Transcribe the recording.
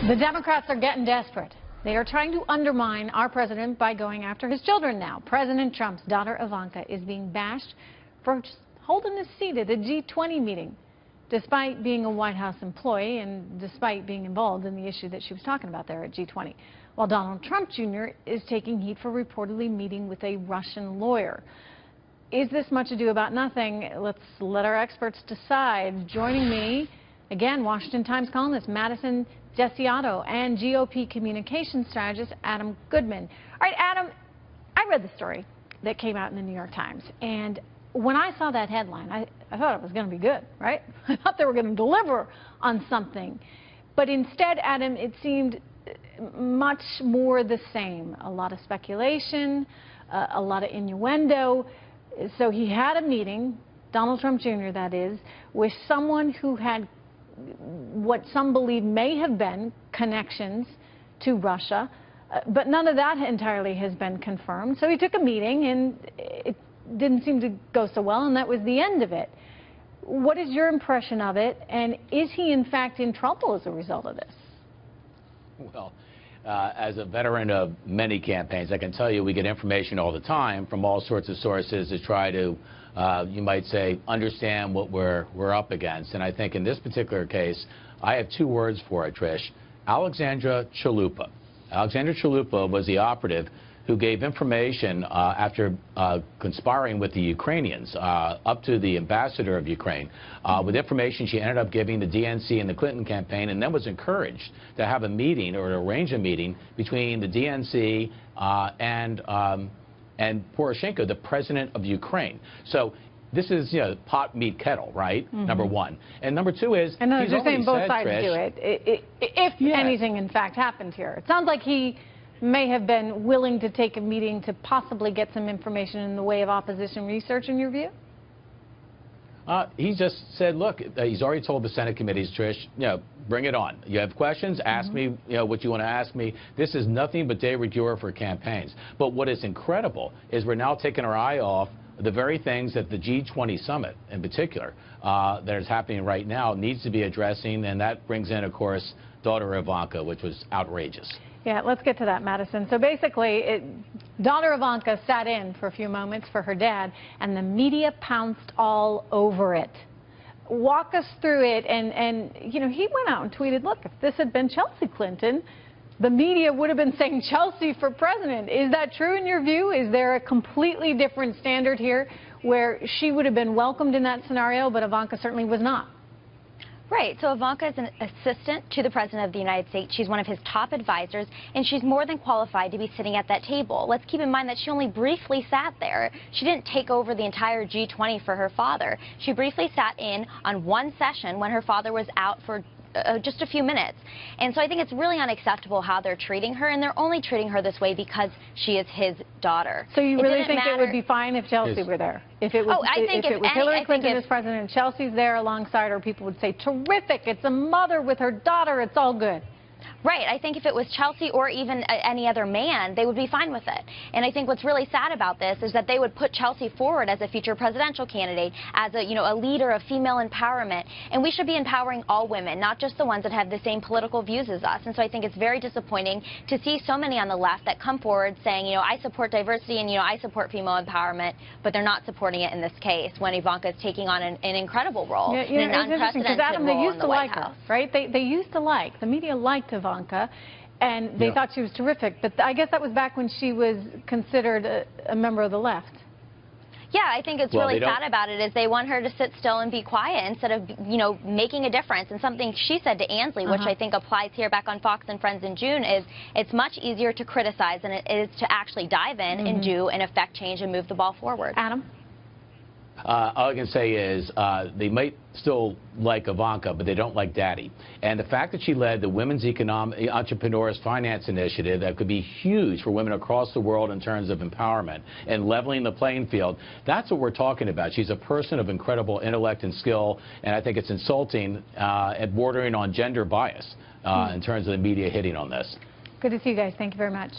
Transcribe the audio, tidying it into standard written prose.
The Democrats are getting desperate. They are trying to undermine our president by going after his children now. President Trump's daughter Ivanka is being bashed for holding his seat at a G20 meeting, despite being a White House employee and despite being involved in the issue that she was talking about there at G20. While Donald Trump Jr. is taking heat for reportedly meeting with a Russian lawyer. Is this much ado about nothing? Let's let our experts decide. Joining me, again, Washington Times columnist Madison Gesiotto and GOP Communications strategist Adam Goodman. All right, Adam, I read the story that came out in the New York Times, and when I saw that headline, I thought it was going to be good, right? I thought they were going to deliver on something. But instead, Adam, it seemed much more the same. A lot of speculation, a lot of innuendo. So he had a meeting, Donald Trump Jr. that is, with someone who had what some believe may have been connections to Russia, but none of that entirely has been confirmed. So he took a meeting, and it didn't seem to go so well, and that was the end of it. What is your impression of it, and is he in fact in trouble as a result of this? Well, as a veteran of many campaigns, I can tell you we get information all the time from all sorts of sources to try to, you might say, understand what we're up against. And I think in this particular case, I have two words for it, Trish. Alexandra Chalupa. Alexandra Chalupa was the operative who gave information after conspiring with the Ukrainians up to the ambassador of Ukraine with information she ended up giving the DNC and the Clinton campaign, and then was encouraged to have a meeting or to arrange a meeting between the DNC and Poroshenko, the president of Ukraine. So this is, you know, pot, meat, kettle, right? Mm-hmm. Number one. And number two is, and you're saying both sides do it. If anything, in fact, happened here. It sounds like he may have been willing to take a meeting to possibly get some information in the way of opposition research, in your view? He just said, look, he's already told the Senate committees, Trish, you know, bring it on. You have questions, ask me, you know, what you want to ask me. This is nothing but de rigueur for campaigns. But what is incredible is we're now taking our eye off the very things that the G20 summit, in particular, that is happening right now, needs to be addressing, and that brings in, of course, daughter Ivanka, which was outrageous. Yeah, let's get to that, Madison. So basically, daughter Ivanka sat in for a few moments for her dad, and the media pounced all over it. Walk us through it, and you know, he went out and tweeted, look, if this had been Chelsea Clinton, the media would have been saying Chelsea for president. Is that true in your view? Is there a completely different standard here where she would have been welcomed in that scenario, but Ivanka certainly was not? Right. So Ivanka is an assistant to the President of the United States. She's one of his top advisors, and she's more than qualified to be sitting at that table. Let's keep in mind that she only briefly sat there. She didn't take over the entire G20 for her father. She briefly sat in on one session when her father was out for just a few minutes. And so I think it's really unacceptable how they're treating her, and they're only treating her this way because she is his daughter. So you really think it would be fine if Chelsea were there? If it was, Hillary Clinton as president, Chelsea's there alongside her, people would say, terrific, it's a mother with her daughter, it's all good. Right. I think if it was Chelsea or even any other man, they would be fine with it. And I think what's really sad about this is that they would put Chelsea forward as a future presidential candidate, as a, you know, a leader of female empowerment. And we should be empowering all women, not just the ones that have the same political views as us. And so I think it's very disappointing to see so many on the left that come forward saying, you know, I support diversity and, you know, I support female empowerment, but they're not supporting it in this case when Ivanka is taking on an incredible role, yeah, you know, an unprecedented Adam, role they used in to the White like House. her, right? They used to like, the media liked Ivanka, and they thought she was terrific. But I guess that was back when she was considered a member of the left. Yeah, I think it's really sad about it is they want her to sit still and be quiet instead of, you know, making a difference. And something she said to Ansley, which I think applies here back on Fox and Friends in June, is it's much easier to criticize than it is to actually dive in and do and affect change and move the ball forward. Adam? All I can say is they might still like Ivanka, but they don't like Daddy. And the fact that she led the Women's Economic Entrepreneurs Finance Initiative that could be huge for women across the world in terms of empowerment and leveling the playing field, that's what we're talking about. She's a person of incredible intellect and skill, and I think it's insulting and bordering on gender bias in terms of the media hitting on this. Good to see you guys. Thank you very much.